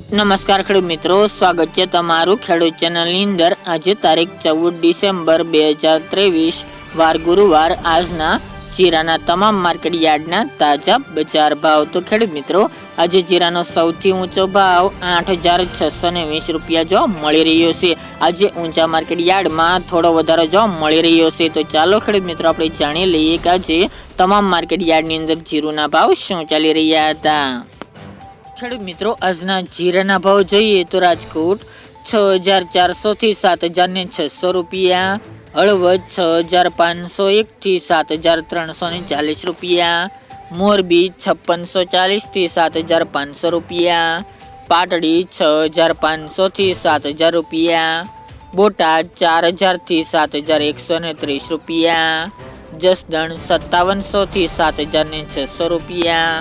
નમસ્કાર ખેડૂત મિત્રો, સ્વાગત છે તમારું ખેડૂત ચેનલની અંદર। આજે તારીખ 14 ડિસેમ્બર 2023 વાર ગુરુવાર। આજના જીરાના તમામ માર્કેટ યાર્ડના તાજા બજાર ભાવ। તો ખેડૂત મિત્રો, આજે જીરાનો સૌથી ઊંચો ભાવ 8,620 રૂપિયા જોવા મળી રહ્યો છે। આજે ઊંચા માર્કેટ યાર્ડમાં થોડો વધારો જોવા મળી રહ્યો છે। તો ચાલો ખેડૂત મિત્રો, આપણે જાણી લઈએ કે આજે તમામ માર્કેટ યાર્ડની અંદર જીરુના ભાવ શું ચાલી રહ્યા હતા। ખેડૂત મિત્રો, આજના જીરાના ભાવ જોઈએ તો રાજકોટ 6,400 થી 7,600 રૂપિયા, હળવદ 6,501 થી 7,340 રૂપિયા, મોરબી 5,640 થી 7,500 રૂપિયા, પાટડી 6,500 થી 7,000 રૂપિયા, બોટાદ 4,000 થી 7,130 રૂપિયા, જસદણ 5,700 થી 7,600 રૂપિયા,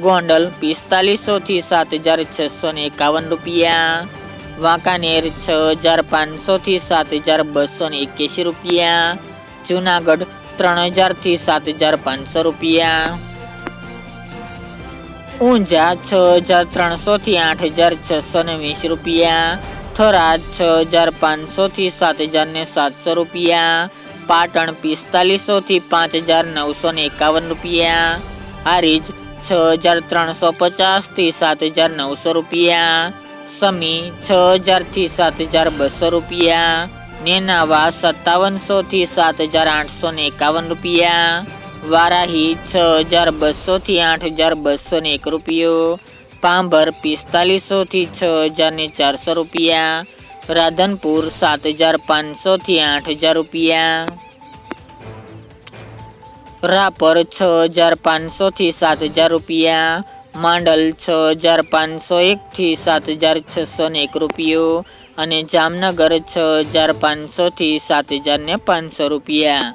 ગોંડલ 4500 થી 7,651 રૂપિયા, વાંકાનેર 6,500 થી 7,281 રૂપિયા, જુનાગઢ 3,000 થી 7,500 રૂપિયા, ઊંઝા 6,300 થી 8,620 રૂપિયા, થરાદ 6,500 થી 7,700 રૂપિયા, પાટણ 4500 થી 5,951 રૂપિયા, હારીજ 6,350 થી 7,900 રૂપિયા, સમી 6,000 થી 7,200 રૂપિયા, નેનાવા 5,700 થી 7,851 રૂપિયા, વારાહી 6,200 થી 8,201 રૂપિયો, પાંભર 4,500 થી 6,400 રૂપિયા, રાધનપુર 7,500 થી 8,000 રૂપિયા, રાપર 6,500 થી 7,000 રૂપિયા, માંડલ 6,501 થી 7,601 રૂપિયો અને જામનગર 6,500 થી 7,500 રૂપિયા।